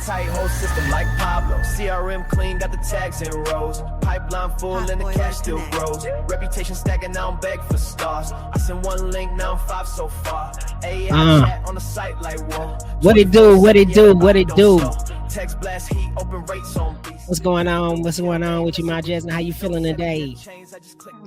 Tight whole system like Pablo. CRM clean, got the tags in rows. Pipeline full and the cash still grows. Reputation stacking, now I'm begging for stars. I sent one link, now I'm 5 so far. Chat on the site like whoa. What it do? What it do? What it do? Text blast heat, open rates on beats. What's going on? What's going on with you, my Jasmine? How you feeling today?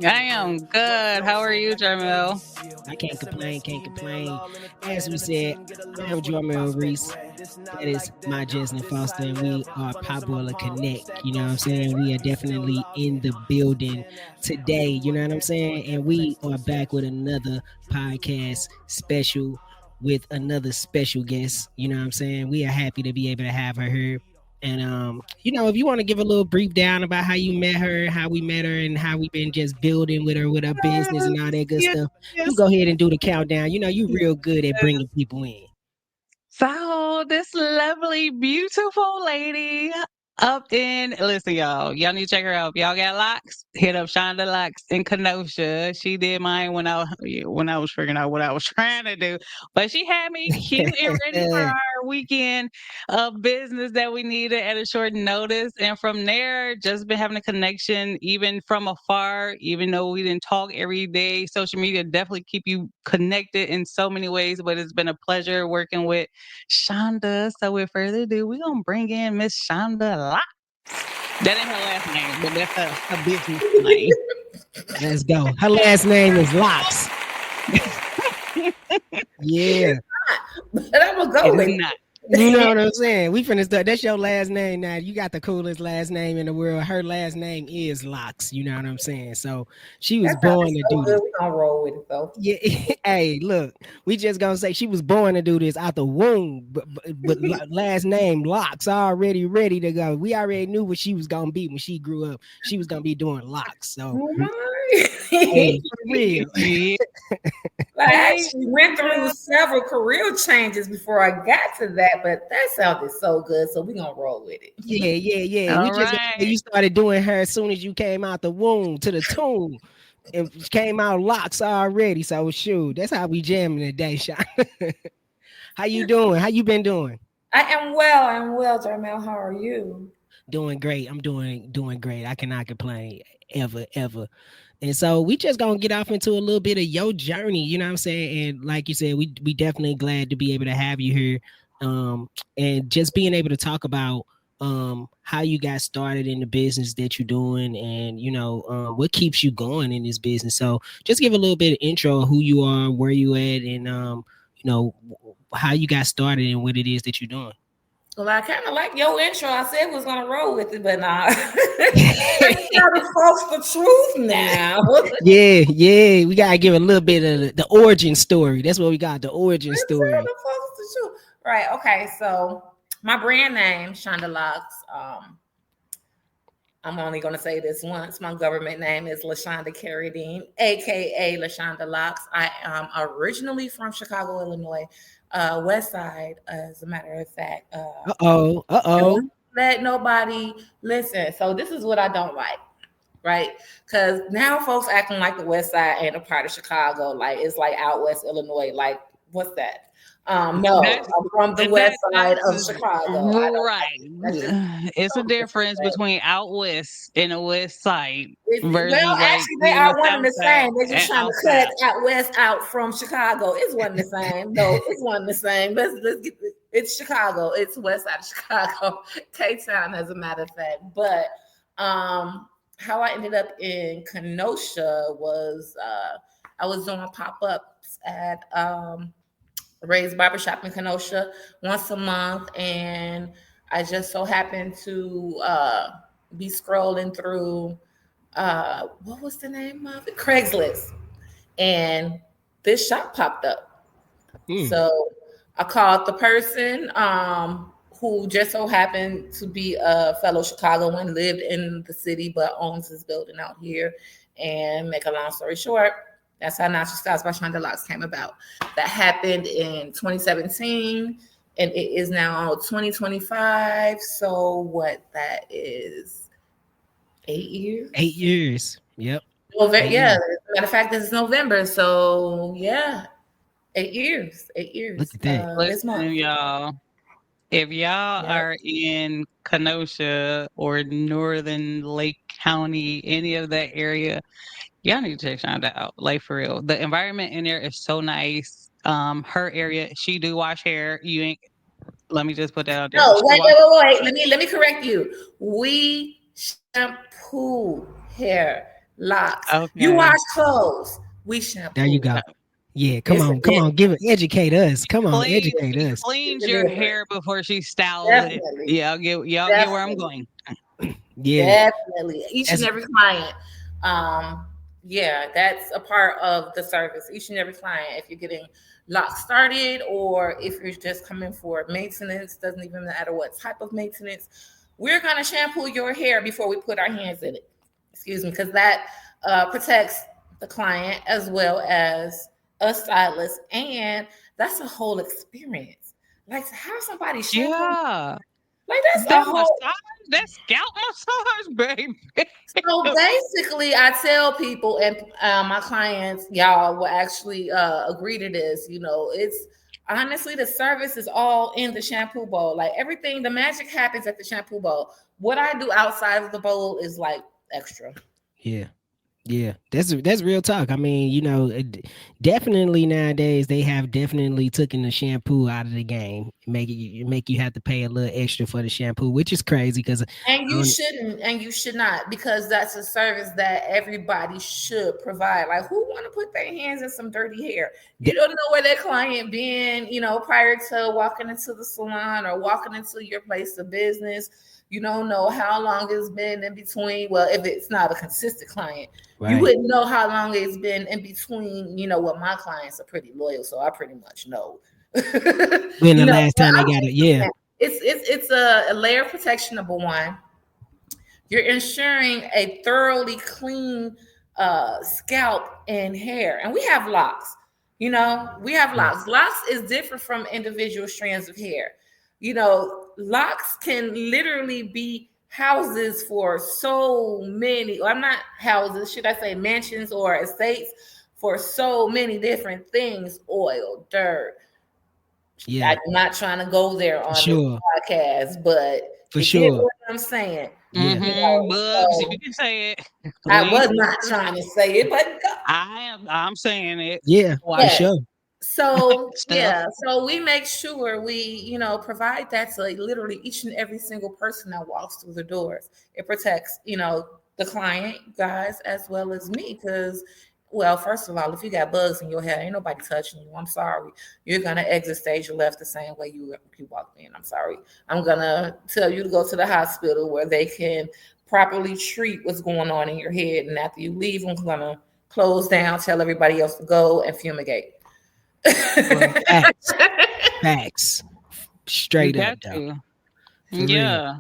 I am good. How are you, Jermel? I can't complain, can't complain. As we said, I'm Jermel Reese. That is my Jasmine Foster, and we are Potboiler Connect. You know what I'm saying? We are definitely in the building today. You know what I'm saying? And we are back with another podcast special with another special guest. You know what I'm saying? We are happy to be able to have her here. And you know, if you want to give a little brief down about how you met her, how we met her, and how we've been just building with her with our business and all that good stuff, you go ahead and do the countdown. You know, you real good at bringing people in. So this lovely, beautiful lady listen, y'all need to check her out. If y'all got locks, hit up Shonda Locs in Kenosha. She did mine when I was figuring out what I was trying to do. But she had me cute and ready for our weekend of business that we needed at a short notice. And from there, just been having a connection, even from afar, even though we didn't talk every day. Social media definitely keep you connected in so many ways, but it's been a pleasure working with Shonda. So with further ado, we're going to bring in Miss Shonda Locs. That ain't her last name, but that's her business name. Let's go. Her last name is Locs. Yeah. But I'm going to go with it. You know what I'm saying? We finna start. That's your last name now. You got the coolest last name in the world. Her last name is Locs. You know what I'm saying? So she was born to do this. We gonna roll with it though. Yeah. Hey, look, we just gonna say she was born to do this out the womb, but last name Locs, already ready to go. We already knew what she was gonna be when she grew up. She was gonna be doing locks. So hey, for real. Like, I actually went through several career changes before I got to that, but that sounded so good. So we're gonna roll with it. Yeah. You started doing her as soon as you came out the womb to the tomb. It came out Locs already. So shoot, that's how we jamming today, Sean. How you doing? How you been doing? I am well, Jermel. How are you? Doing great. I'm doing great. I cannot complain ever. And so we just gonna get off into a little bit of your journey, you know what I'm saying? And like you said, we definitely glad to be able to have you here. And just being able to talk about how you got started in the business that you're doing, and you know what keeps you going in this business. So just give a little bit of intro of who you are, where you at, and you know how you got started and what it is that you're doing. Well, I kind of like your intro. I said was gonna roll with it, but nah. Gotta folks the truth now. Yeah. We gotta give a little bit of the origin story. That's what we got. The origin story. The truth. Right. Okay. So my brand name, Shonda Locs. I'm only gonna say this once. My government name is Lashonda Carrdine, aka Lashonda Locs. I am originally from Chicago, Illinois. West Side, as a matter of fact. Let nobody listen. So this is what I don't like, right? Because now folks acting like the West Side ain't a part of Chicago. Like it's like out West Illinois. Like what's that? No, I'm from the West Side of Chicago. Right. It's a difference between out West and the West Side. Versus actually, they are one and the same. They're just trying to cut out West out from Chicago. It's one and the same. No, it's one and the same. Let's get it's Chicago. It's West Side of Chicago, K-Town, as a matter of fact. But how I ended up in Kenosha was I was doing pop-ups at Ray's Barbershop in Kenosha once a month, and I just so happened to be scrolling through what was the name of it? Craigslist, and this shop popped up. So I called the person who just so happened to be a fellow Chicagoan, lived in the city but owns this building out here. And make a long story short, that's how Natural Styles by Shonda Locs came about. That happened in 2017, and it is now 2025. So what that is, 8 years? 8 years. Yep. Well, yeah. Matter of fact, this is November. So yeah, 8 years. 8 years. Look at that. Listen, y'all. If y'all Yep. are in Kenosha or Northern Lake County, any of that area, y'all need to check Shonda out. Like for real. The environment in there is so nice. Her area, she do wash hair. You ain't let me just put that out there. No, She wait, wash wait, wait, wait. Let me correct you. We shampoo hair, locks. You okay. wash clothes. We There you shampoo. go. Yeah, come It's a on, come on, give difference. it, educate us. Come on, Clean educate she us. cleans It's a your difference. hair before she styles it. Definitely. Yeah, y'all get where I'm Definitely. going. Yeah, Definitely. Each and that's every client. Yeah, that's a part of the service. Each and every client, if you're getting lock started or if you're just coming for maintenance, doesn't even matter what type of maintenance, we're gonna shampoo your hair before we put our hands in it. Excuse me, because that protects the client as well as a stylist, and that's a whole experience. Like to have somebody shampoo, Yeah. like that's the That whole. massage, that scalp massage, baby. So basically, I tell people and my clients, y'all will actually agree to this. You know, it's honestly the service is all in the shampoo bowl. Like everything, the magic happens at the shampoo bowl. What I do outside of the bowl is like extra. yeah. Yeah, that's real talk. I mean, definitely nowadays they have definitely taken the shampoo out of the game. Make you have to pay a little extra for the shampoo, which is crazy because And you shouldn't, and you should not, because that's a service that everybody should provide. Like, who want to put their hands in some dirty hair? You don't know where that client been, prior to walking into the salon or walking into your place of business. You don't know how long it's been in between. Well, if it's not a consistent client, you right. wouldn't know how long it's been in between. Well, my clients are pretty loyal, so I pretty much know. When the last But time they I'm got it, just yeah, saying, it's a layer of protection. Number one, you're ensuring a thoroughly clean scalp and hair. And we have locks. We have yeah, locks. Locks is different from individual strands of hair. Locks can literally be houses for so many, or I'm not houses, should I say mansions or estates for so many different things, oil, dirt. yeah, I'm not trying to go there for on this sure, podcast, but for you get sure, what I'm saying. yeah. Bugs, you So can say it. I Clean. was not trying to say it, but I'm saying it. Yeah, for Wash yes. sure. So stuff. yeah, so we make sure we, provide that to literally each and every single person that walks through the doors. It protects, the client, guys, as well as me, because well, first of all, if you got bugs in your hair, ain't nobody touching you. I'm sorry. You're gonna exit stage left the same way you walked in. I'm sorry. I'm gonna tell you to go to the hospital where they can properly treat what's going on in your head. And after you leave, I'm gonna close down, tell everybody else to go and fumigate. Facts, facts, You straight up got though, to. for real. Yeah.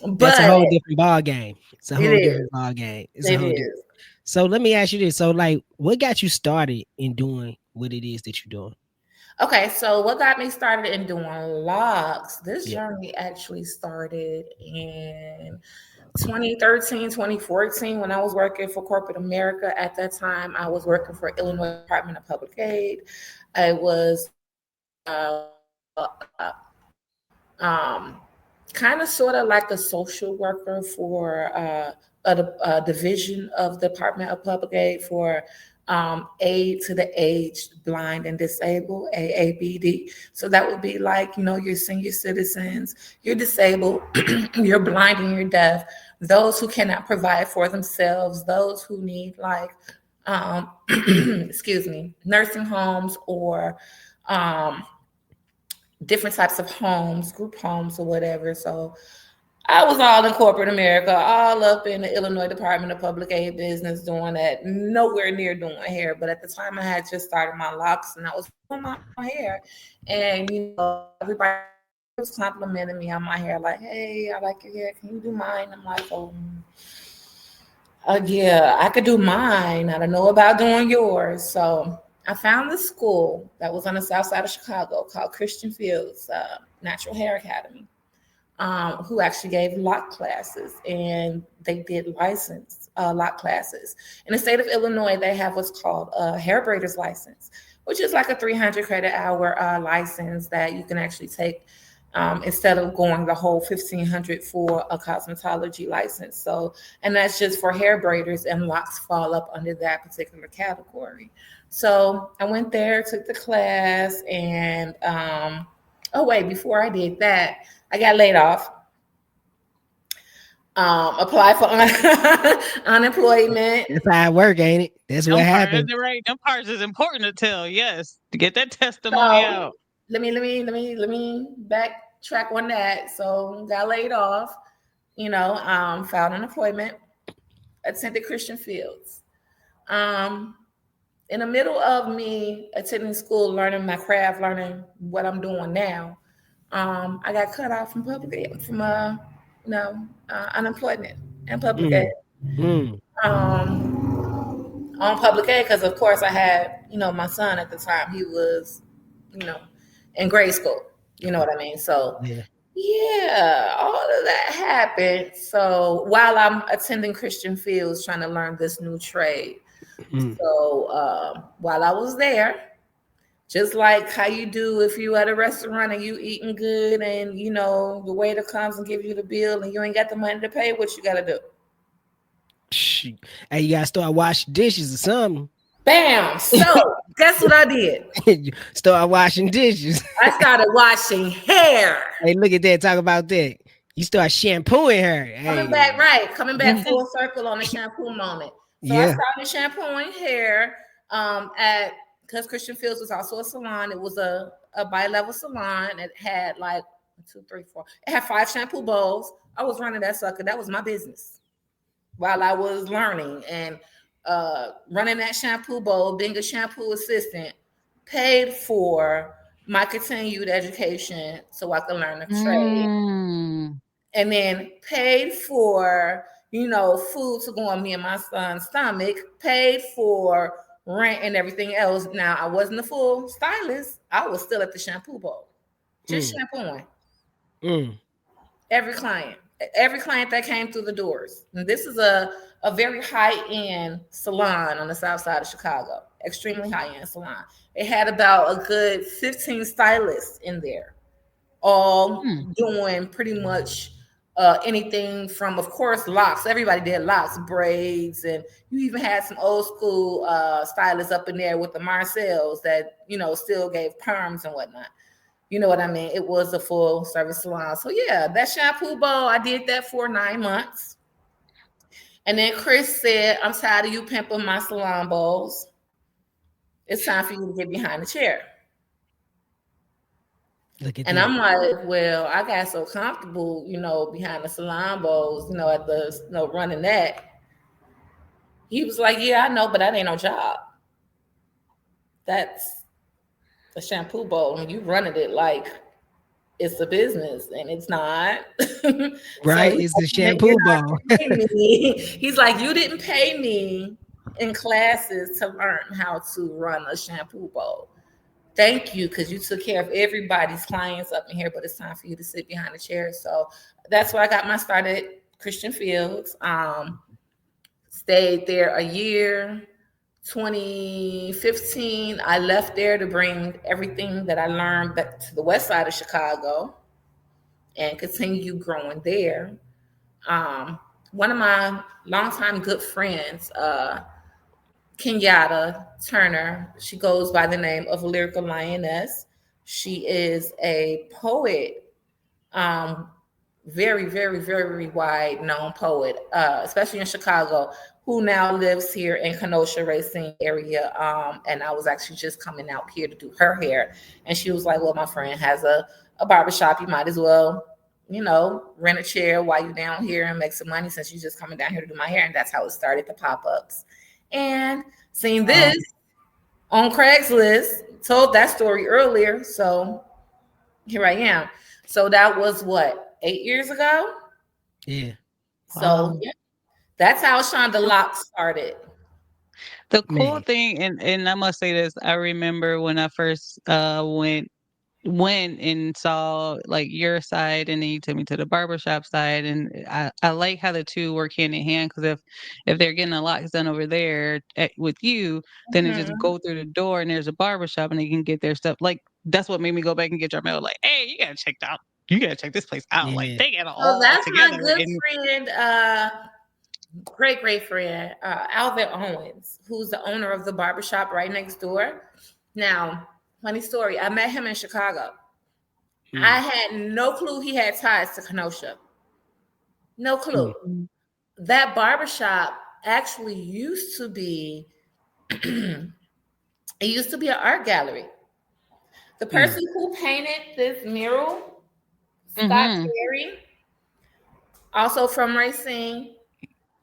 That's a But whole different ball game. It's a it whole is. different ball game. It's a It whole different. is. So let me ask you this. So like, what got you started in doing what it is that you're doing? Okay, so what got me started in doing locks? This Yeah. journey actually started in 2013, 2014 when I was working for corporate America. At that time, I was working for Illinois Department of Public Aid. I was um, kind of sort of like a social worker for a division of the Department of Public Aid for aid to the aged, blind, and disabled, AABD. So that would be like, your senior citizens, you're disabled, you're blind and you're deaf, those who cannot provide for themselves, those who need like, excuse me, nursing homes or different types of homes, group homes or whatever. So I was all in corporate America, all up in the Illinois Department of Public Aid business doing that, nowhere near doing hair. But at the time I had just started my locks and I was doing my hair. And everybody was complimenting me on my hair, like, hey, I like your hair. Can you do mine? I'm like, oh yeah, I could do mine. I don't know about doing yours. So I found this school that was on the south side of Chicago called Christian Fields Natural Hair Academy, who actually gave lock classes, and they did license lock classes. In the state of Illinois, they have what's called a hair braider's license, which is like a 300 credit hour license that you can actually take instead of going the whole 1,500 for a cosmetology license. So, and that's just for hair braiders, and locks fall up under that particular category. So I went there, took the class, and oh wait, before I did that, I got laid off. Apply for unemployment. That's how it work, ain't it? That's what happened. Right, them parts is important to tell. Yes, to get that testimony out. Let me backtrack on that. So got laid off. Filed unemployment. Attended Christian Fields. In the middle of me attending school, learning my craft, learning what I'm doing now, I got cut off from unemployment and public aid. On public aid, because of course I had, my son at the time. He was, in grade school. You know what I mean? So yeah, all of that happened. So while I'm attending Christian Fields, trying to learn this new trade. So while I was there, just like how you do if you at a restaurant and you eating good, and the waiter comes and give you the bill and you ain't got the money to pay, what you gotta do? Hey, you gotta start washing dishes or something. Bam! So guess what I did? Start washing dishes. I started washing hair. Hey, look at that. Talk about that. You start shampooing her. Coming back full circle on the shampoo moment. So I started shampooing hair because Christian Fields was also a salon. It was a bi-level salon. It had like 1, 2, 3, 4. It had 5 shampoo bowls. I was running that sucker. That was my business while I was learning and running that shampoo bowl, being a shampoo assistant, paid for my continued education so I could learn the trade. And then paid for, food to go on me and my son's stomach, paid for rent and everything else. Now, I wasn't a full stylist. I was still at the shampoo bowl, just shampooing. Every client that came through the doors. And this is a very high-end salon on the south side of Chicago, extremely high-end salon. It had about a good 15 stylists in there, all doing pretty much anything from, of course, locks. Everybody did locks, braids, and you even had some old school stylists up in there with the Marcells that, still gave perms and whatnot. You know what I mean? It was a full service salon. So yeah, that shampoo bowl, I did that for 9 months. And then Chris said, I'm tired of you pimping my salon bowls. It's time for you to get behind the chair. And I'm like, well, I got so comfortable, behind the salon bowls, at the, running that. He was like, yeah, I know, but that ain't no job. That's a shampoo bowl, and you running it like it's a business, and it's not. Right? So it's a shampoo bowl. He's like, you didn't pay me in classes to learn how to run a shampoo bowl. Thank you, because you took care of everybody's clients up in here, but it's time for you to sit behind the chair. So that's where I got my start at Christian Fields. Stayed there a year. 2015, I left there to bring everything that I learned back to the west side of Chicago and continue growing there. One of my longtime good friends, Kenyatta Turner, she goes by the name of Lyrical Lioness. She is a poet, very, very, very wide known poet, especially in Chicago, who now lives here in Kenosha Racine area. And I was actually just coming out here to do her hair. And she was like, well, my friend has a barbershop. You might as well, rent a chair while you're down here and make some money since you're just coming down here to do my hair. And that's how it started, the pop-ups. And seen this on Craigslist, told that story earlier. So here I am. So that was 8 years ago? Yeah. So yeah. That's how Shonda Locs started. The cool thing, and I must say this, I remember when I first went and saw like your side, and then you took me to the barbershop side, and I like how the two work hand in hand, because if they're getting a locks done over there with you, then they just go through the door and there's a barbershop and they can get their stuff. Like that's what made me go back and get your mail. Like, hey, you gotta check out you gotta check this place out. Yeah. Like they got it So all that's my together. good And friend, great friend, Alvin Owens, who's the owner of the barbershop right next door. Now, funny story, I met him in Chicago. I had no clue he had ties to Kenosha. No clue. That barbershop actually used to be it used to be an art gallery. The person who painted this mural, Scott Terry, also from Racine,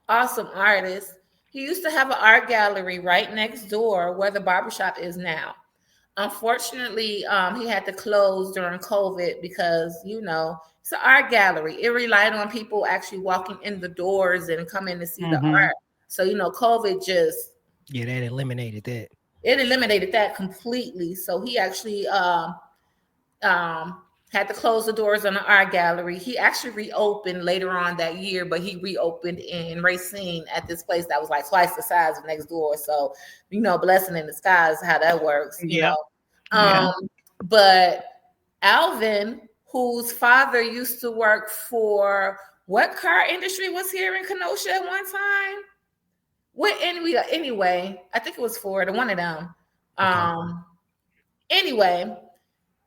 awesome artist. He used to have an art gallery right next door where the barbershop is now. Unfortunately, he had to close during COVID because, it's an art gallery. It relied on people actually walking in the doors and coming to see the art. So, COVID just... Yeah, that eliminated that. It eliminated that completely. So he actually had to close the doors on the art gallery. He actually reopened later on that year, but he reopened in Racine at this place that was like twice the size of next door. So, blessing in disguise, how that works, But Alvin, whose father used to work for what car industry was here in Kenosha at one time? Anyway, I think it was Ford, one of them. Anyway,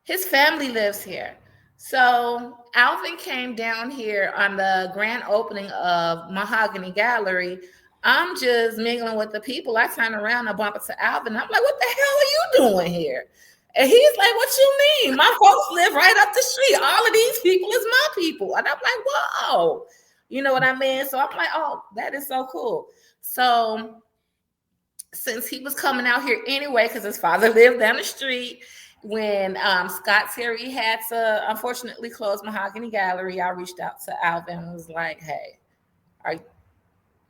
his family lives here. So Alvin came down here on the grand opening of Mahogany Gallery. I'm just mingling with the people. I turn around and bump into Alvin. I'm like, what the hell are you doing here? And he's like, what you mean? My folks live right up the street. All of these people is my people. And I'm like, whoa. You know what I mean? So I'm like, oh, that is so cool. So since he was coming out here anyway, because his father lived down the street, when Scott Terry had to unfortunately close Mahogany Gallery, I reached out to Alvin and was like, hey,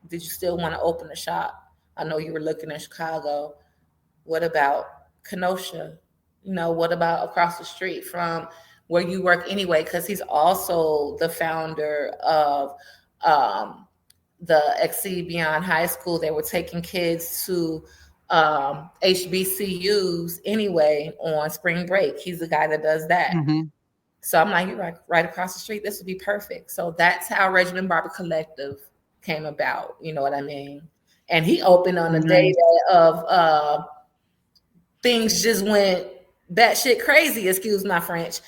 did you still want to open a shop? I know you were looking in Chicago. What about Kenosha? What about across the street from where you work anyway? Because he's also the founder of the Exceed Beyond High School. They were taking kids to HBCUs anyway on spring break. He's the guy that does that. So I'm like, you're right across the street. This would be perfect. So that's how Regimen Barber Collective came about. You know what I mean? And he opened on the day of things just went batshit crazy, excuse my French,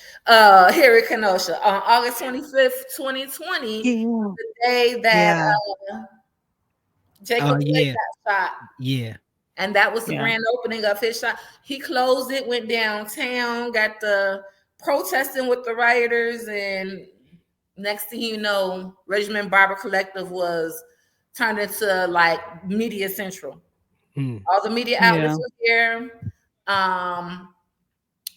here in Kenosha on August 25th, 2020, the day that Jacob Blake got shot. Yeah. And that was the grand opening of his shop. He closed it, went downtown, got the protesting with the rioters, and next thing you know, Regimen Barber Collective was turned into like media central. All the media outlets were here.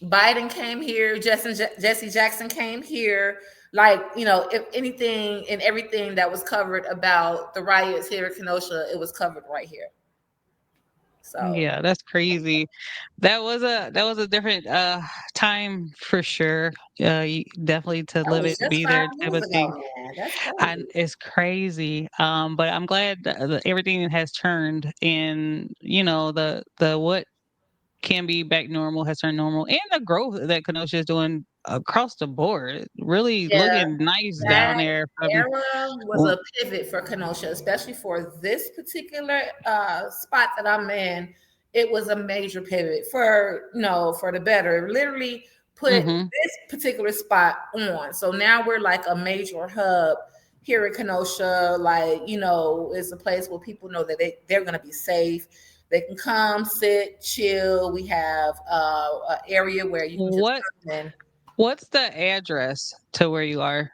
Biden came here. Jesse Jackson came here. Like, if anything and everything that was covered about the riots here in Kenosha, it was covered right here. So yeah, that's crazy. That was a different time for sure. Definitely to live it, be there, type of thing. And it's crazy. But I'm glad that everything has turned, and the what can be back normal has turned normal, and the growth that Kenosha is doing across the board, really looking nice down there. Era was a pivot for Kenosha, especially for this particular spot that I'm in. It was a major pivot for the better. It literally put this particular spot on. So now we're like a major hub here in Kenosha. Like, it's a place where people know that they're going to be safe. They can come, sit, chill. We have an area where you can just come in. What's the address to where you are?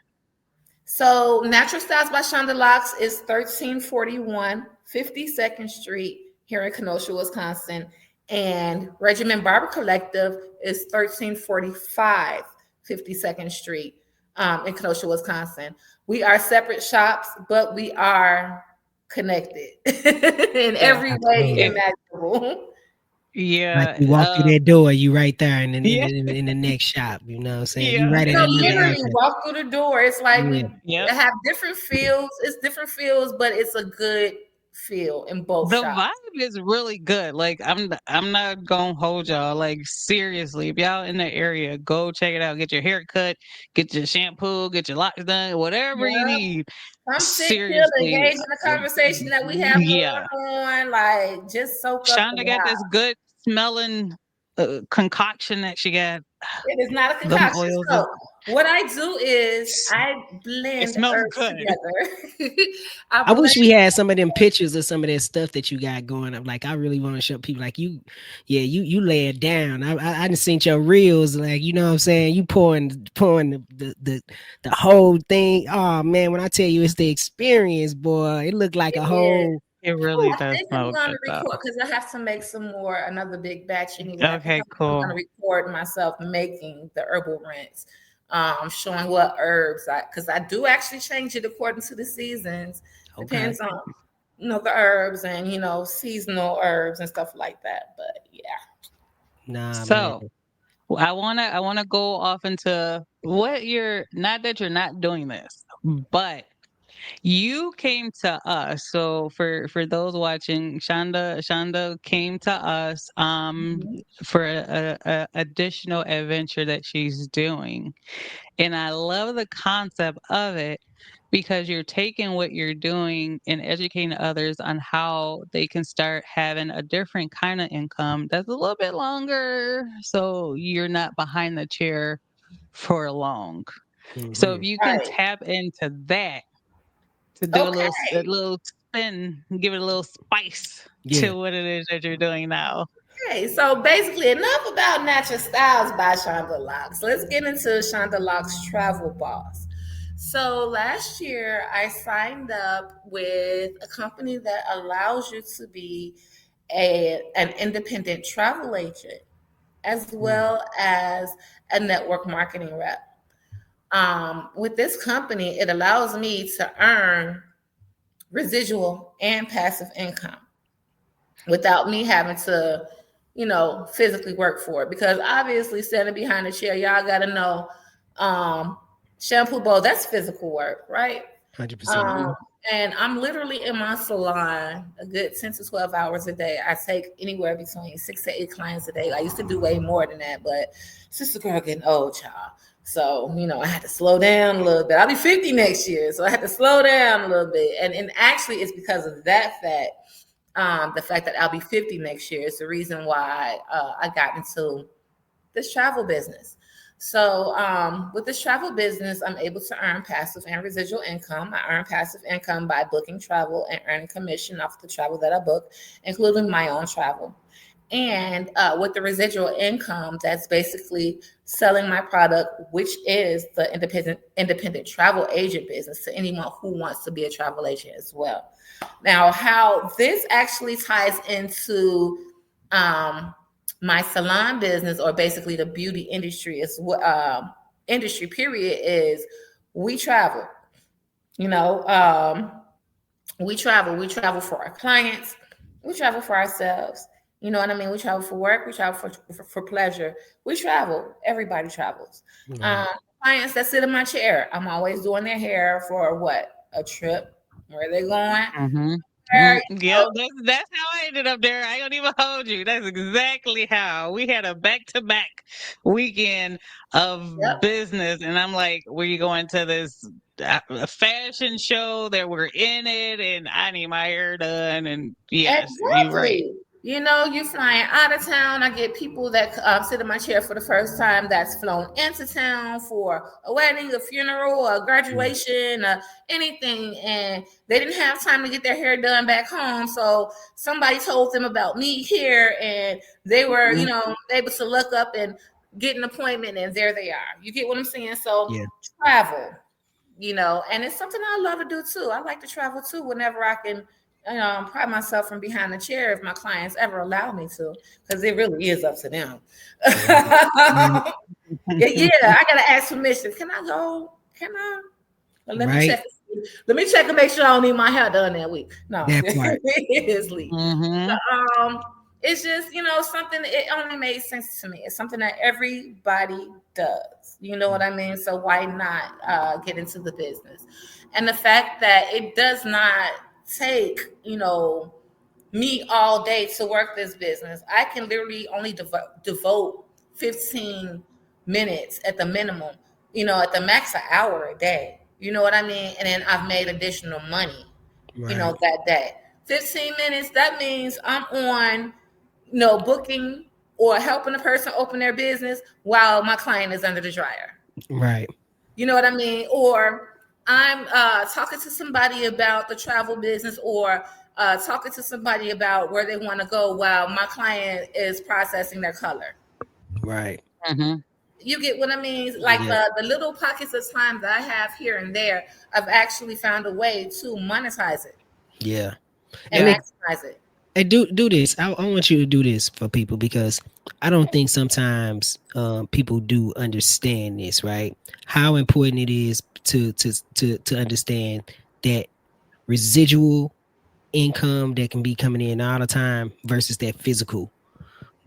So Natural Styles by Shonda Locs is 1341 52nd Street here in Kenosha, Wisconsin. And Regimen Barber Collective is 1345 52nd Street in Kenosha, Wisconsin. We are separate shops, but we are connected in every way imaginable. Yeah. Like you walk through that door, you right there in the next shop. You know what I'm saying? You right in literally walk through the door. It's like we have different feels. It's different feels, but it's a good feel in both The shops. vibe is really good. Like I'm not gonna hold y'all. Like seriously, if y'all in the area, go check it out. Get your hair cut, get your shampoo, get your locks done, whatever you Yeah. need. Come sit, chill, Seriously, engage in the conversation that we have yeah. going on. Like, just soak up the Shonda got this vibe. good smelling concoction that she got. It is not a Them concoction. oils. So what I do is I It blend smells herbs good. together. I I wish blend. we had some of them pictures of some of that stuff that you got going up. Like I really want to show people like you lay it down. I done seen your reels, like you know what I'm saying. You pouring the whole thing. Oh man, when I tell you it's the experience, boy, it looked like a Yeah. whole. It really I does think I'm smell going good to though. record because I have to make some more, another big batch anyway. I think Okay, I'm going cool. to record myself making the herbal rinse, showing what herbs because I do actually change it according to the seasons. Okay. Depends on the herbs and seasonal herbs and stuff like that. But yeah, Nah, man. So I wanna go off into what you're not that you're not doing this, but you came to us. So for those watching, Shonda came to us Mhm. for a additional adventure that she's doing. And I love the concept of it because you're taking what you're doing and educating others on how they can start having a different kind of income that's a little bit longer so you're not behind the chair for long. So if Mhm. you can Right. tap into that to do a Okay. little spin, give it a little spice Yeah. to what it is that you're doing now. Okay, so basically, enough about Natural Styles by Shonda Locs. Let's get into Shonda Locs Travel Boss. So last year, I signed up with a company that allows you to be an independent travel agent as well as a network marketing rep. With this company, it allows me to earn residual and passive income without me having to, physically work for it. Because obviously, standing behind the chair, y'all got to know, shampoo bowl, that's physical work, right? 100%. Um, and I'm literally in my salon a good 10 to 12 hours a day. I take anywhere between 6 to 8 clients a day. I used to do way more than that, but sister girl getting old, child. So, I had to slow down a little bit. I'll be 50 next year, so I had to slow down a little bit. And actually, it's because of that fact. The fact that I'll be 50 next year is the reason why I got into this travel business. So with this travel business, I'm able to earn passive and residual income. I earn passive income by booking travel and earning commission off the travel that I book, including my own travel. And with the residual income, that's basically selling my product, which is the independent travel agent business, to anyone who wants to be a travel agent as well. Now, how this actually ties into my salon business, or basically the beauty industry, is what industry period is. We travel. You know, we travel. We travel for our clients. We travel for ourselves. You know what I mean? We travel for work. We travel for pleasure. We travel. Everybody travels. Right. Clients that sit in my chair, I'm always doing their hair for what? A trip. Where they going? Mm-hmm. Where, Yep, that's how I ended up there. I don't even hold you. That's exactly how we had a back-to-back weekend of yep. business, and I'm like, "We going to this a fashion show that we're in it, and I need my hair done." And yes, you're right. Exactly. You flying out of town. I get people that sit in my chair for the first time that's flown into town for a wedding, a funeral, a graduation, anything. And they didn't have time to get their hair done back home. So somebody told them about me here, and they were, Mhm. able to look up and get an appointment, and there they are. You get what I'm saying? So Yeah. travel, and it's something I love to do too. I like to travel too whenever I can, pride myself from behind the chair if my clients ever allow me to, because it really is up to them. Mhm. Yeah, I gotta ask permission. Can I go? Can I? Well, let me Right. check. Let me check and make sure I don't need my hair done that week. No, That part. seriously. Mhm. Um, it's just, something, it only made sense to me. It's something that everybody does. You know what I mean? So why not get into the business? And the fact that it does not take, me all day to work this business. I can literally only devote 15 minutes at the minimum, at the max an hour a day. You know what I mean? And then I've made additional money, Right. that day. 15 minutes, that means I'm on, booking or helping a person open their business while my client is under the dryer. Right. You know what I mean? Or I'm talking to somebody about the travel business, or talking to somebody about where they want to go while my client is processing their color. Right. Mm-hmm. You get what I mean? Like the little pockets of time that I have here and there, I've actually found a way to monetize it. Yeah. And And maximize it. and do this. I want you to do this for people because I don't think sometimes people do understand this, right? How important it is to understand that residual income that can be coming in all the time versus that physical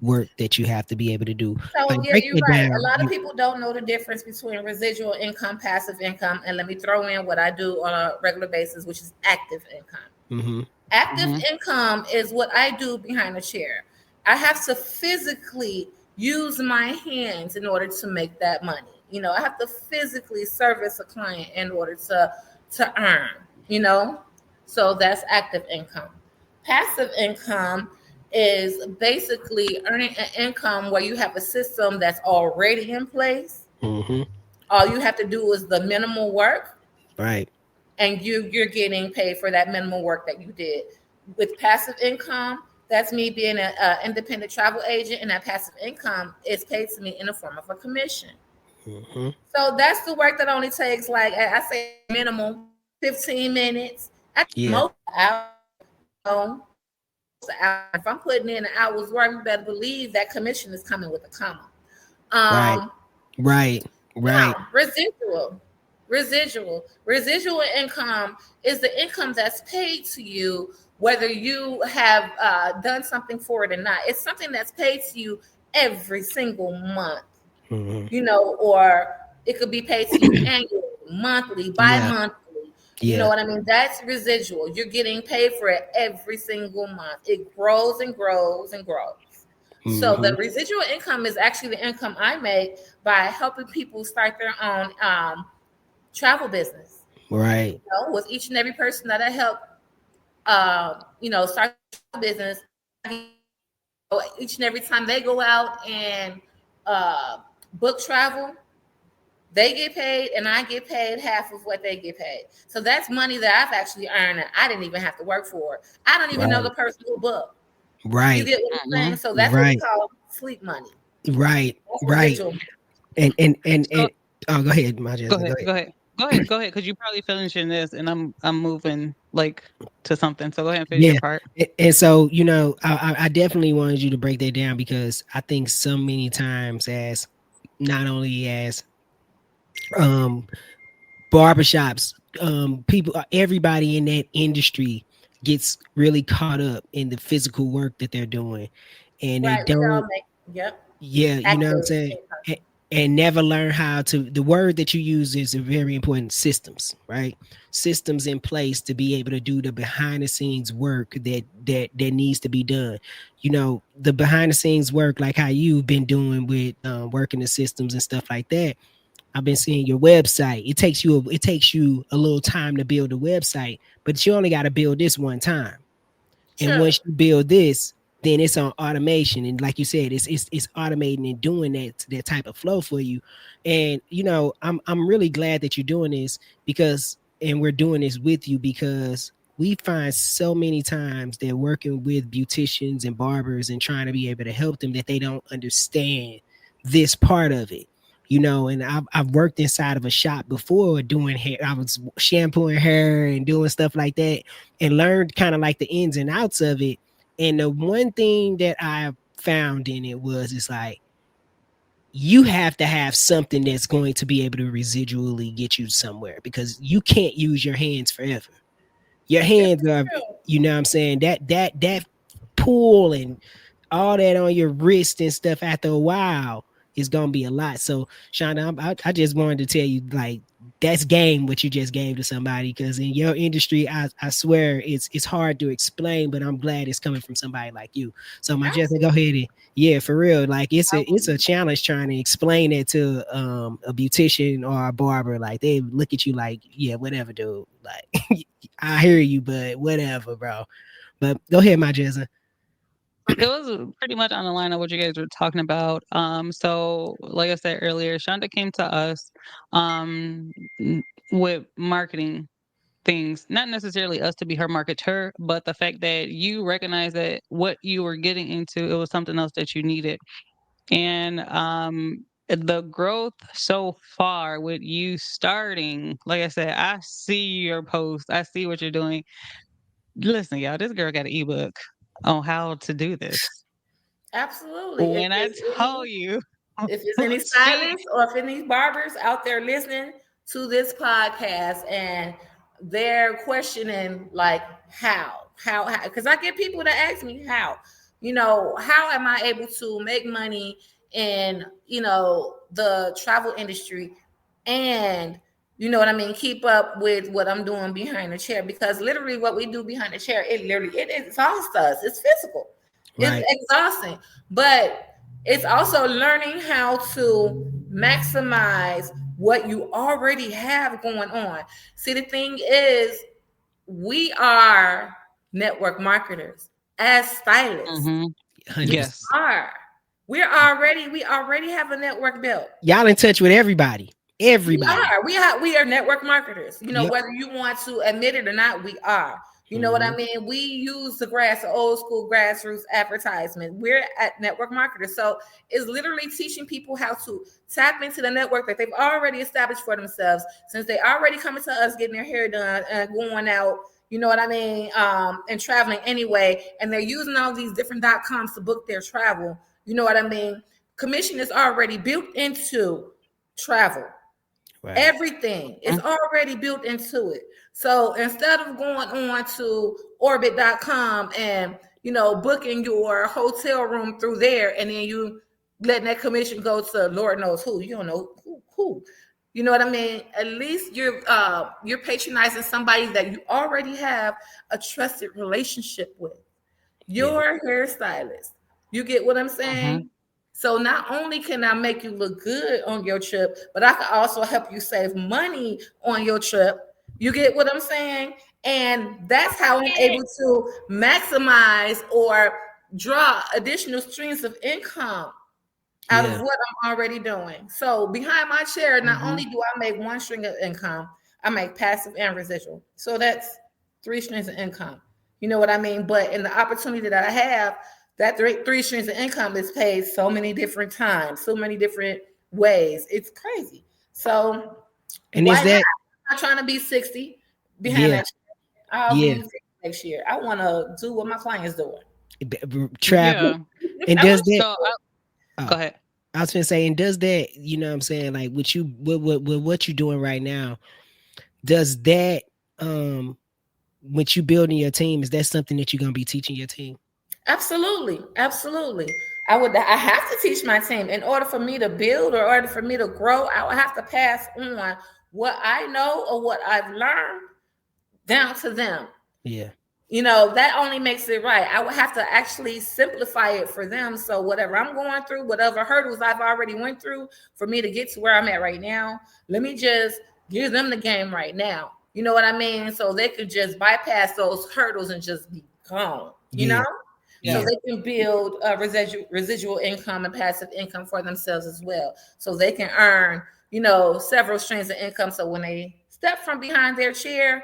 work that you have to be able to do. So Like yeah, break you're it right. A down. lot of people don't know the difference between residual income, passive income, and let me throw in what I do on a regular basis, which is active income. Mm-hmm. Active income is what I do behind the chair. I have to physically use my hands in order to make that money. I have to physically service a client in order to earn, So that's active income. Passive income is basically earning an income where you have a system that's already in place. Mm-hmm. All you have to do is the minimal work, Right. and you're getting paid for that minimal work that you did. With passive income, that's me being an independent travel agent, and that passive income is paid to me in the form of a commission. Mm-hmm. So that's the work that only takes, like I say, minimal 15 minutes. At Yeah. most hour, if I'm putting in an hour's work, you better believe that commission is coming with a comma. Right. Right. Right. Now, residual income is the income that's paid to you whether you have done something for it or not. It's something that's paid to you every single month, Mm-hmm. or it could be paid to you annually, monthly, Yeah. bi-monthly. You know Yeah. what I mean? That's residual. You're getting paid for it every single month. It grows and grows and grows. So Mm-hmm. the residual income is actually the income I make by helping people start their own travel business. Right. With each and every person that I help, start a business, each and every time they go out and book travel, they get paid, and I get paid half of what they get paid. So that's money that I've actually earned, and I didn't even have to work for it. I don't even know the person who booked. You Right. get what I'm saying? So that's what we Right. call sleep money. Right. That's Right. residual. So, Oh, go ahead, my go Jasmine. ahead, Go go ahead, because you're probably finishing this, and I'm moving like to something. So go ahead and finish Yeah. your part. And so, I definitely wanted you to break that down because I think so many times as not only as um barbershops, people, everybody in that industry gets really caught up in the physical work that they're doing, and they Right. We all don't. make, yep. Yeah, you know what I'm Active saying. income. And never learn how to. The word that you use is a very important. Systems, right? Systems in place to be able to do the behind the scenes work that needs to be done. The behind the scenes work, like how you've been doing with working the systems and stuff like that. I've been seeing your website. It takes you a little time to build a website, but you only got to build this one time. And True. once you build this, then it's on automation. And like you said, it's automating and doing that type of flow for you. And I'm really glad that you're doing this and we're doing this with you because we find so many times that working with beauticians and barbers and trying to be able to help them that they don't understand this part of it. And I've worked inside of a shop before doing hair. I was shampooing hair and doing stuff like that and learned kind of like the ins and outs of it. And the one thing that I found in it was it's like you have to have something that's going to be able to residually get you somewhere because you can't use your hands forever. Your hands are, True. what I'm saying, that pull and all that on your wrist and stuff after a while is gonna be a lot. So Shonda, I just wanted to tell you, like, that's game what you just gave to somebody, because in your industry, I swear it's hard to explain, but I'm glad it's coming from somebody like you. So my Justin, go ahead and yeah, for real, like it's a challenge trying to explain it to a beautician or a barber. Like they look at you like, yeah, whatever, dude. Like I hear you, but whatever, bro. But go ahead, my Justin. It was pretty much on the line of what you guys were talking about. So like I said earlier, Shonda came to us with marketing things, not necessarily us to be her marketer, but the fact that you recognize that what you were getting into, it was something else that you needed. And the growth so far with you starting, like I said, I see your post, I see what you're doing. Listen, y'all, this girl got an ebook on how to do this. Absolutely. When I tell you, if there's any stylists or if any barbers out there listening to this podcast and they're questioning like how, because I get people that ask me how am I able to make money in, the travel industry and keep up with what I'm doing behind the chair, because literally what we do behind the chair, it exhausts us. It's physical. Right. It's exhausting, but it's also learning how to maximize what you already have going on. See, the thing is, we are network marketers as stylists. Mm-hmm. Yes. We already have a network built. Y'all in touch with everybody. Everybody. We are network marketers. Whether you want to admit it or not, we are. You know what I mean? We use the old school grassroots advertisement. We're at network marketers. So it's literally teaching people how to tap into the network that they've already established for themselves, since they already coming to us, getting their hair done and going out, you know what I mean? And traveling anyway. And they're using all these different .coms to book their travel. You know what I mean? Commission is already built into travel. Right. Everything is already built into it. So instead of going on to orbit.com and, booking your hotel room through there, and then you letting that commission go to Lord knows who, you don't know who. You know what I mean? At least you're patronizing somebody that you already have a trusted relationship with. Your hairstylist. You get what I'm saying? Mm-hmm. So not only can I make you look good on your trip, but I can also help you save money on your trip. You get what I'm saying? And that's how I'm able to maximize or draw additional streams of income out of what I'm already doing. So behind my chair, not only do I make one string of income, I make passive and residual. So that's 3 strings of income. You know what I mean? But in the opportunity that I have, that 3 streams of income is paid so many different times, so many different ways. It's crazy. So, and is that I'm not trying to be 60 behind that chair. I'll be 60 next year. I want to do what my clients doing. Travel. And does that? Go ahead. I was gonna say, and does that? You know what I'm saying? Like with what you're doing right now, does that? When you building your team, is that something that you're gonna be teaching your team? Absolutely. I have to teach my team in order for me to build, or in order for me to grow. I would have to pass on what I know or what I've learned down to them. Yeah. That only makes it right. I would have to actually simplify it for them. So whatever I'm going through, whatever hurdles I've already went through for me to get to where I'm at right now, let me just give them the game right now. You know what I mean? So they could just bypass those hurdles and just be gone, you know? Yeah. So they can build residual income and passive income for themselves as well. So they can earn, several streams of income. So when they step from behind their chair,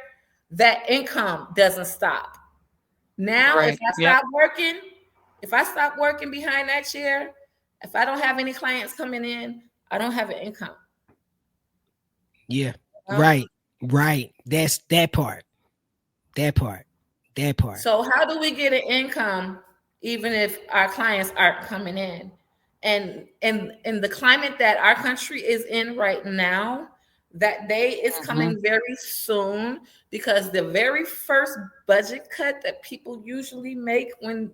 that income doesn't stop. Now, if I stop working behind that chair, if I don't have any clients coming in, I don't have an income. Yeah. Right. That's that part. So how do we get an income even if our clients aren't coming in? And in the climate that our country is in right now, that day is coming very soon, because the very first budget cut that people usually make when,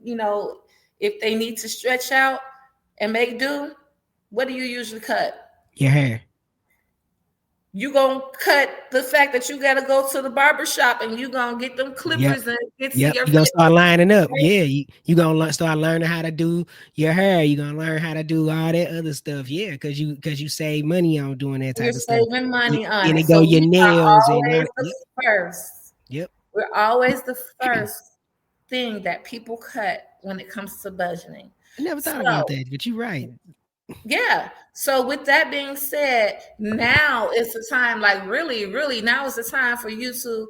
if they need to stretch out – and make do, what do you usually cut? Your hair. You gonna cut the fact that you gotta go to the barber shop and you gonna get them clippers and get to your You gonna start lining up. Yeah, you gonna start learning how to do your hair. You gonna learn how to do all that other stuff. Yeah, because you save money on doing that type You're of stuff. saving money on And it. it go So your we are nails and always the first. Yep. We're always the first thing that people cut when it comes to budgeting. I never thought about that, but you're right. Yeah. So with that being said, now is the time, like really, really now is the time for you to,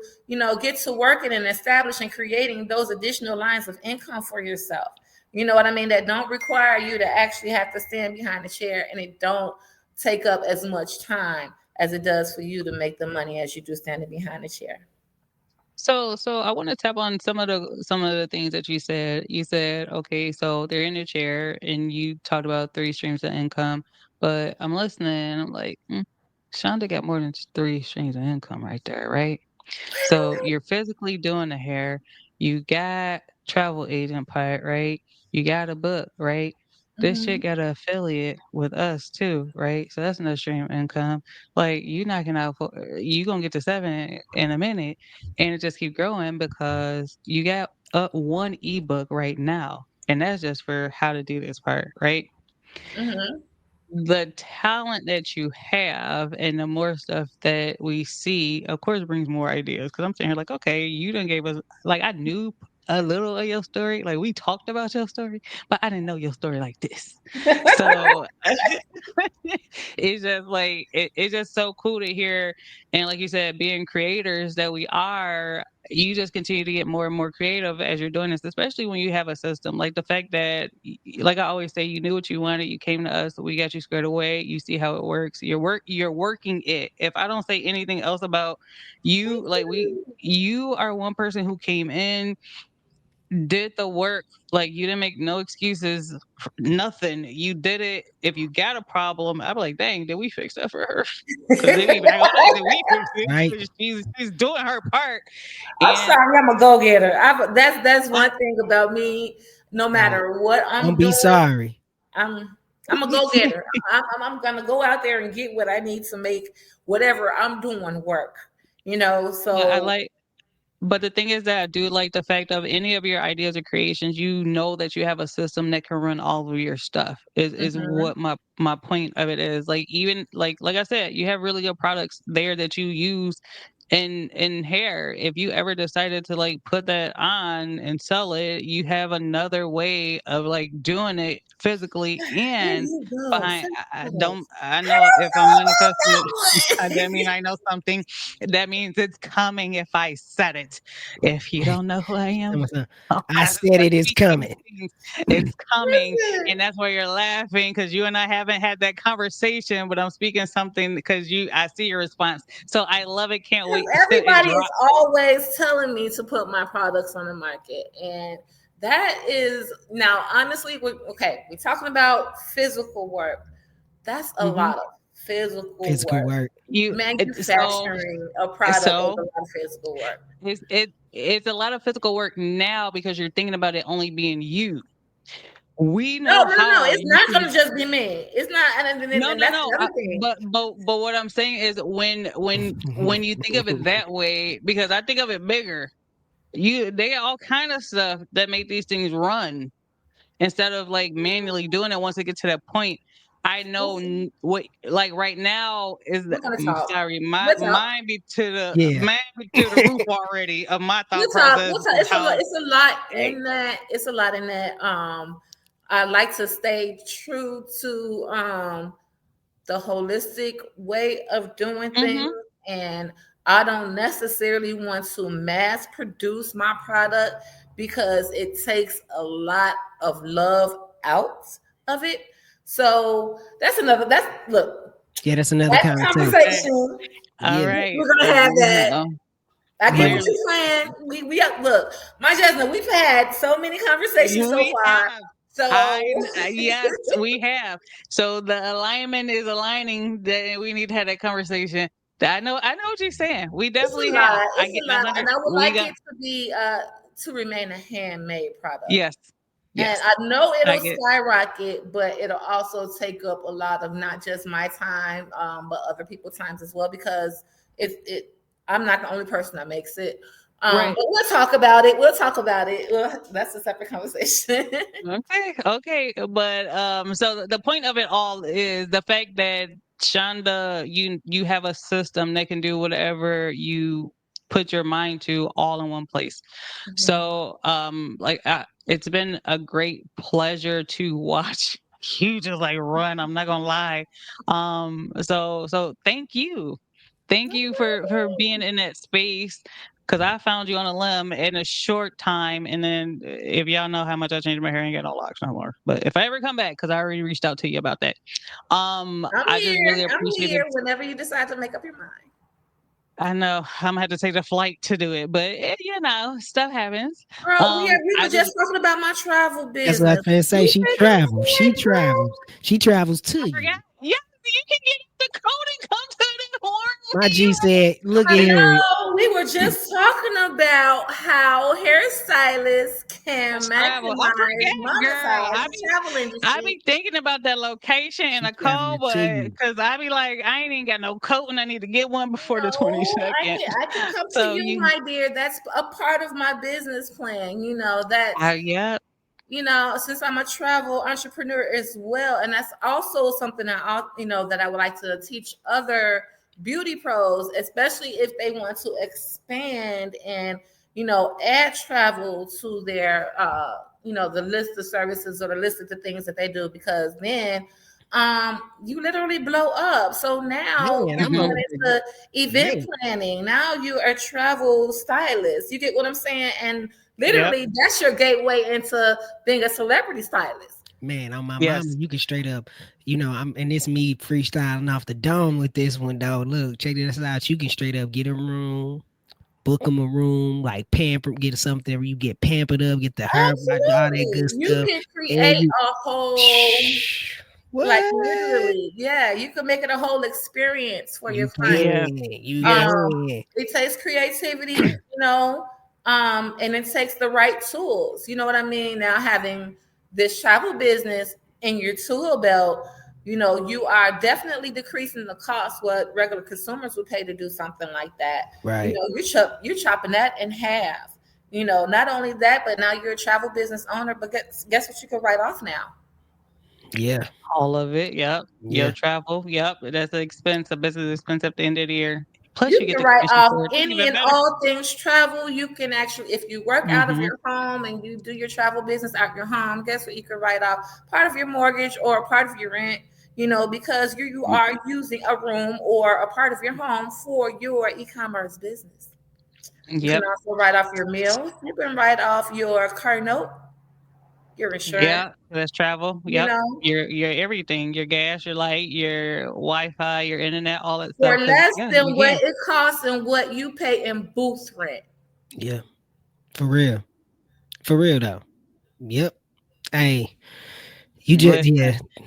get to working and establishing, creating those additional lines of income for yourself. You know what I mean? That don't require you to actually have to stand behind a chair, and it don't take up as much time as it does for you to make the money as you do standing behind a chair. So I want to tap on some of the things that you said. You said, okay, so they're in a chair, and you talked about 3 streams of income. But I'm listening, and I'm like, Shonda got more than 3 streams of income right there, right? So you're physically doing the hair. You got travel agent part, right? You got a book, right? This chick got an affiliate with us too, right? So that's another stream of income. Like you knocking out, you gonna get to 7 in a minute, and it just keep growing because you got up 1 ebook right now, and that's just for how to do this part, right? The talent that you have and the more stuff that we see, of course, brings more ideas. Because I'm sitting here like, okay, you done gave us, like, I knew a little of your story. Like, we talked about your story, but I didn't know your story like this. So it's just like, it's just so cool to hear. And like you said, being creators that we are, you just continue to get more and more creative as you're doing this, especially when you have a system. Like the fact that, like I always say, you knew what you wanted, you came to us, we got you squared away, you see how it works, you're working it. If I don't say anything else about you, like you are one person who came in, did the work. Like you didn't make no excuses, nothing. You did it. If you got a problem, I'd be like, dang, did we fix that for her? Because they be back on it, did we fix it? Right. She's doing her part. I'm sorry, I'm a go-getter. That's one thing about me. No matter what I'm Don't be doing, sorry. I'm a go-getter. I'm gonna go out there and get what I need to make whatever I'm doing work. So I like. But the thing is that I do like the fact of any of your ideas or creations, you know that you have a system that can run all of your stuff is what my point of it is. Like even like I said, you have really good products there that you use in hair. If you ever decided to like put that on and sell it, you have another way of like doing it physically and behind. I know if I'm manifesting it, that mean I know something. That means it's coming if I said it. If you don't know who I am, I said it is coming. It's coming. And that's why you're laughing, because you and I haven't had that conversation, but I'm speaking something because I see your response. So I love it. Can't wait. Everybody is always telling me to put my products on the market. And that is now, honestly, we're talking about physical work. That's a lot of physical work. Manufacturing a product is a lot of physical work. It's a lot of physical work now because you're thinking about it only being you. We know no. It's not going to just be me. It's not. No. But what I'm saying is when you think of it that way, because I think of it bigger. They got all kind of stuff that make these things run instead of like manually doing it. Once it gets to that point, I know what like right now is. Sorry, my mind be to the roof already of my thought process. It's a lot in that. It's a lot in that. I like to stay true to the holistic way of doing things, and I don't necessarily want to mass produce my product because it takes a lot of love out of it. So that's another conversation. All right, we're gonna have that. I get what you're saying. We look, my Jasmine, we've had so many conversations so far. So yes, we have. So the alignment is aligning that we need to have that conversation. I know what you're saying. We definitely have. And I would like it to be to remain a handmade product. Yes. Yes. And I know it'll skyrocket, but it'll also take up a lot of not just my time, but other people's times as well, because I'm not the only person that makes it. Right. But we'll talk about it. Well, that's a separate conversation. Okay. But so the point of it all is the fact that Shonda, you have a system that can do whatever you put your mind to all in one place. So it's been a great pleasure to watch you just like run. I'm not gonna lie. So thank you. Thank you for being in that space, because I found you on a limb in a short time. And then if y'all know how much I changed my hair, I ain't got no locks no more. But if I ever come back, because I already reached out to you about that. I just really appreciate it. Whenever you decide to make up your mind. I know I'm gonna have to take the flight to do it, but stuff happens. Girl, we were just talking about my travel business. That's what I'm finna say. She travels. She travels too. I forgot. Yeah, you can get the code and come to the horn. My G said, "Look at here." We were just talking about how hairstylists can maximize travel industry. I be thinking about that location and a code, but because I be like, I ain't even got no coat and I need to get one before the 22nd. I can come to you, my dear. That's a part of my business plan. You know that. Yeah. You know, since I'm a travel entrepreneur as well, and that's also something that I would like to teach other beauty pros, especially if they want to expand and add travel to their the list of services or the list of the things that they do, because then you literally blow up. So now you're going into event planning. Now you are a travel stylist. You get what I'm saying? And literally that's your gateway into being a celebrity stylist. Man, on my mama, you can straight up, and it's me freestyling off the dome with this one, though. Look, check this out. You can straight up get a room, book them a room, like pamper, get something where you get pampered up, get the hair, all that good stuff. You can create a whole, like literally, you can make it a whole experience for your client. It takes creativity, and it takes the right tools. You know what I mean? Now having this travel business in your tool belt, you are definitely decreasing the cost what regular consumers would pay to do something like that. Right. You're chopping that in half. Not only that, but now you're a travel business owner. But guess what you can write off now? Yeah. All of it. Yep. Your travel. Yep. That's an expense, a business expense at the end of the year. Plus, you get to write off any and all things travel. You can actually, if you work out of your home and you do your travel business out your home, guess what? You can write off part of your mortgage or part of your rent, because you are using a room or a part of your home for your e-commerce business. You can also write off your meals. You can write off your car note, your insurance. Yeah, that's travel. Yep. Your everything, your gas, your light, your Wi-Fi, your internet, all that stuff. For less than what it costs and what you pay in booth rent. Yeah. For real. For real though. Yep. Hey. You just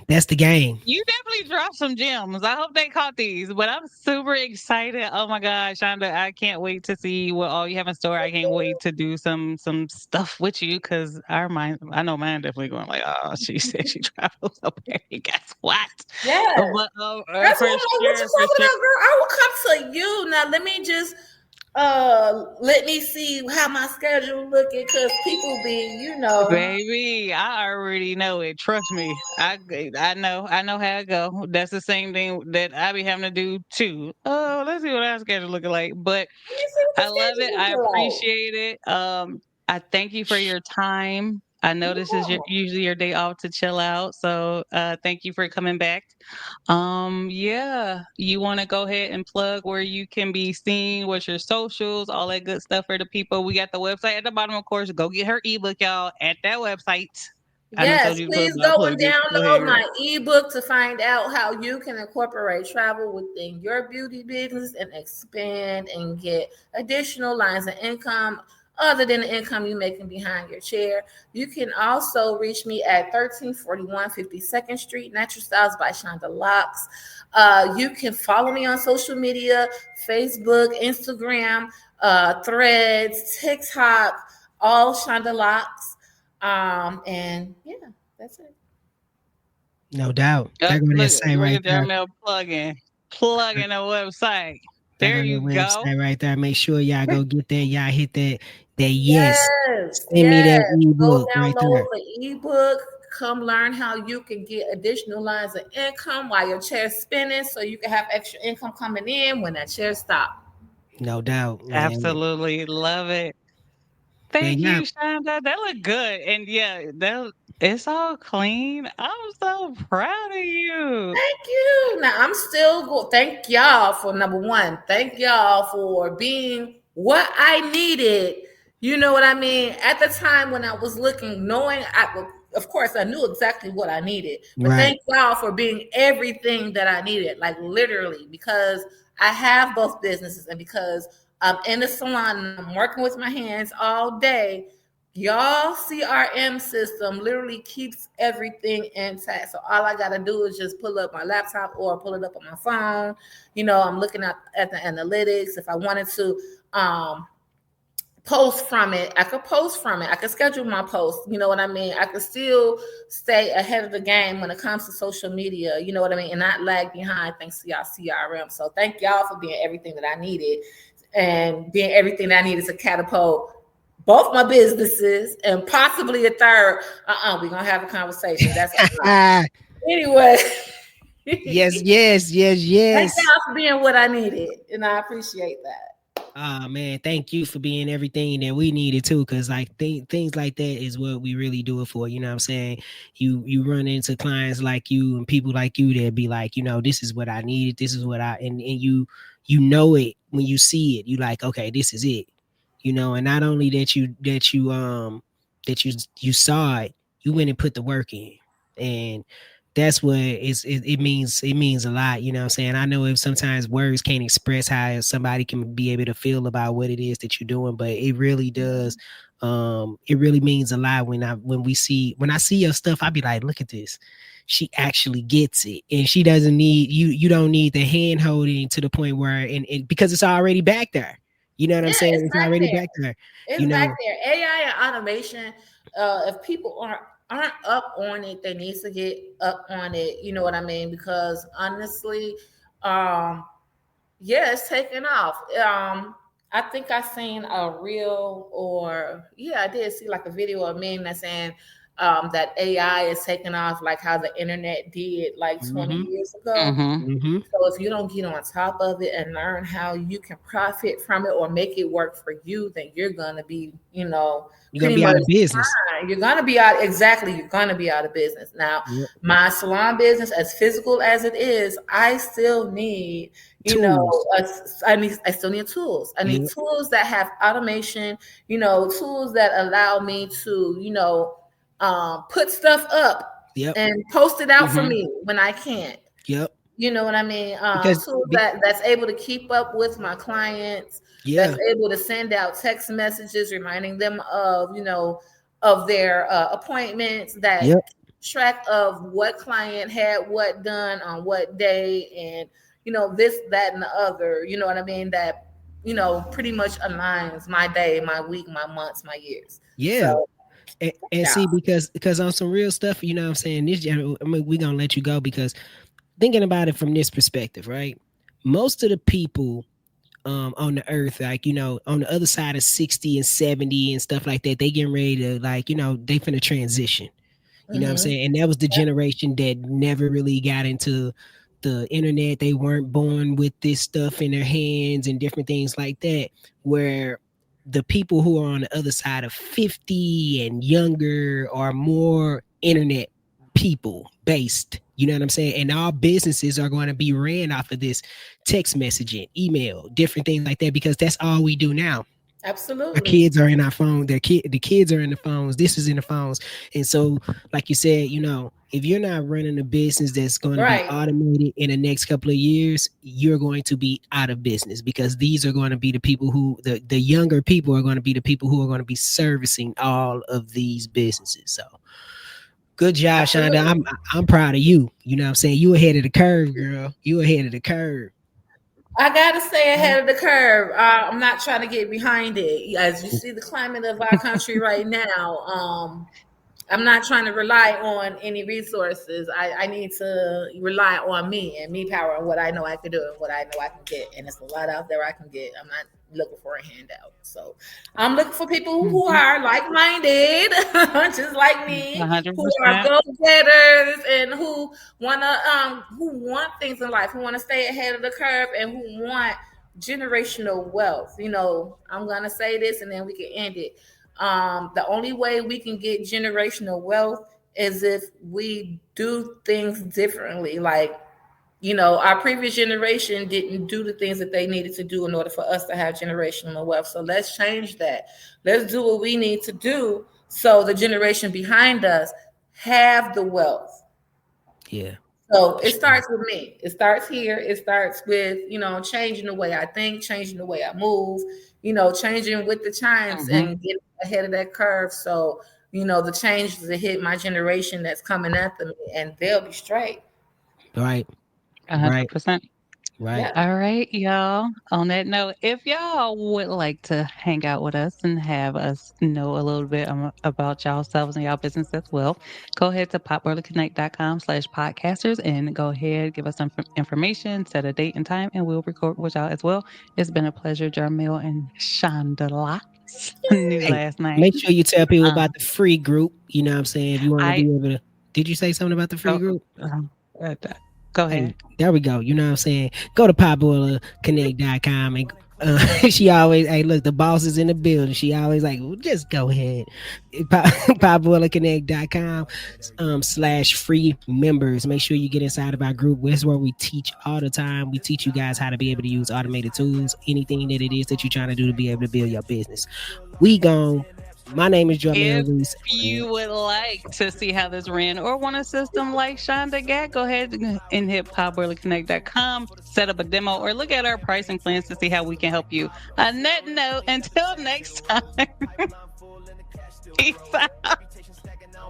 that's the game. You definitely dropped some gems. I hope they caught these, but I'm super excited. Oh my God, Shonda, I can't wait to see what all you have in store. I can't wait to do some stuff with you, because I know mine definitely going like, oh, she said she travels up there. Guess what? Yeah. But that's what you're talking about, girl. I will come to you. Now let me just let me see how my schedule looking, because people be, baby, I already know it. Trust me. I know how it go. That's the same thing that I be having to do too. Oh, let's see what our schedule looking like. But I love it. I appreciate it. I thank you for your time. I know this is usually your day off to chill out. So thank you for coming back. You want to go ahead and plug where you can be seen, what's your socials, all that good stuff for the people. We got the website at the bottom, of course. Go get her ebook, y'all, at that website. Yes, please go and download my ebook to find out how you can incorporate travel within your beauty business and expand and get additional lines of income other than the income you're making behind your chair. You can also reach me at 1341 52nd Street, Natural Styles by Shonda Locs. You can follow me on social media, Facebook, Instagram, Threads, TikTok, all Shonda Locs. And yeah, that's it. No doubt. They're going to say Look right at there. Jermel plugging the website. Back There on the you go. website right there. Make sure y'all go get that. Y'all hit that yes. Yes, Send me that yes. Go ebook right download there. the ebook. Come learn how you can get additional lines of income while your chair's spinning, so you can have extra income coming in when that chair stops. No doubt, man. Absolutely love it. Man, Thank yeah. you, Shonda. That look good. And yeah, it's all clean. I'm so proud of you. Thank you. Now I'm still go. Thank y'all for number one. Thank y'all for being what I needed. You know what I mean? At the time when I was looking, knowing well, of course I knew exactly what I needed. But Right. thank y'all for being everything that I needed, like literally, because I have both businesses and because I'm in the salon and I'm working with my hands all day. Y'all CRM system literally keeps everything intact. So all I gotta do is just pull up my laptop or pull it up on my phone. I'm looking at the analytics. If I wanted to post from it, I could post from it. I could schedule my post. You know what I mean? I could still stay ahead of the game when it comes to social media. You know what I mean? And not lag behind thanks to y'all CRM. So thank y'all for being everything that I needed and being everything that I needed to catapult both my businesses and possibly a third. We're gonna have a conversation. That's anyway. Yes, yes, yes, Thank yes. y'all for being what I needed, and I appreciate that. Man, thank you for being everything that we needed too, because like things like that is what we really do it for. You know what I'm saying? You run into clients like you and people like you that be like, this is what I needed, this is what and you know it when you see it. You like, okay, this is it. And not only that you saw it, you went and put the work in. And that's what it means a lot. You know what I'm saying? I know if sometimes words can't express how somebody can be able to feel about what it is that you're doing, but it really does. It really means a lot when I see your stuff. I be like, look at this. She actually gets it, and she doesn't need you don't need the hand holding to the point where and because it's already back there. You know what I'm saying? It's already back there. It's back there. AI and automation. If people aren't up on it, they need to get up on it. You know what I mean? Because honestly, yeah, it's taking off. I think I seen a reel, or yeah, I did see like a video of meme that's saying that AI is taking off, like how the internet did like 20 years ago. Mm-hmm. So if you don't get on top of it and learn how you can profit from it or make it work for you, then you're gonna be, you're gonna pretty be much out of business. fine. You're gonna be out. Exactly, you're gonna be out of business. Now, my salon business, as physical as it is, I still need, tools. I still need tools. I need tools that have automation. Tools that allow me to, put stuff up and post it out for me when I can't. Yep. You know what I mean? Tools that's able to keep up with my clients, that's able to send out text messages reminding them of their appointments, that track of what client had what done on what day, and this, that, and the other. You know what I mean? That pretty much aligns my day, my week, my months, my years. Yeah. So, and see, because on some real stuff, you know what I'm saying? We're gonna let you go because thinking about it from this perspective, right? Most of the people on the earth, like, on the other side of 60 and 70 and stuff like that, they getting ready to, like, they finna transition. You know what I'm saying? And that was the generation that never really got into the internet. They weren't born with this stuff in their hands and different things like that, where the people who are on the other side of 50 and younger are more internet people based. You know what I'm saying? And all businesses are going to be ran off of this text messaging, email, different things like that, because that's all we do now. Absolutely. Our kids are in our phone. The kids are in the phones. This is in the phones. And so, like you said, if you're not running a business that's going to be automated in the next couple of years, you're going to be out of business, because these are going to be the people who, the younger people are going to be the people who are going to be servicing all of these businesses. So good job, Shonda. I'm proud of you. You know what I'm saying? You ahead of the curve, girl. You ahead of the curve. I gotta stay ahead of the curve. I'm not trying to get behind it. As you see the climate of our country right now, I'm not trying to rely on any resources. I need to rely on me and me power and what I know I can do and what I know I can get. And it's a lot out there I can get. I'm not looking for a handout. So I'm looking for people who are like-minded, just like me, 100%. who are go-getters and who want things in life, who want to stay ahead of the curve and who want generational wealth. You know, I'm gonna say this and then we can end it. The only way we can get generational wealth is if we do things differently. Like, you know, our previous generation didn't do the things that they needed to do in order for us to have generational wealth. So let's change that. Let's do what we need to do so the generation behind us have the wealth. Yeah. So it starts with me. It starts here. It starts with, you know, changing the way I think, changing the way I move, you know, changing with the times and getting ahead of that curve. So, you know, the changes that hit my generation that's coming after me, and they'll be straight. Right. 100%. Right. Yeah. All right, y'all. On that note, if y'all would like to hang out with us and have us know a little bit about y'allselves and y'all business as well, go ahead to potboilerconnect.com/podcasters and go ahead, give us some information, set a date and time, and we'll record with y'all as well. It's been a pleasure, Jermel and Shonda Locs. New last night. Make sure you tell people about the free group. You know what I'm saying? If you want to be able to. Did you say something about the free group? Go ahead. There we go. You know what I'm saying? Go to potboilerconnect.com and she always, hey, look, the boss is in the building. She always like, well, just go ahead. potboilerconnect.com /free members. Make sure you get inside of our group. This is where we teach all the time. We teach you guys how to be able to use automated tools, anything that it is that you're trying to do to be able to build your business. We gone. My name is Jermel Reese. If you would like to see how this ran or want a system like Shonda got, go ahead and hit potboilerconnect.com, set up a demo, or look at our pricing plans to see how we can help you. On that note, until next time, peace out.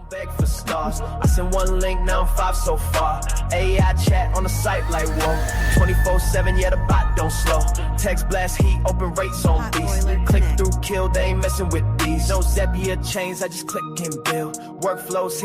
Beg for stars. I sent one link, now I'm 5 so far. AI chat on the site like whoa. 24/7, yeah, the bot don't slow. Text blast heat, open rates on beast. Click through kill, they ain't messing with these. No Zapier chains, I just click and build. Workflows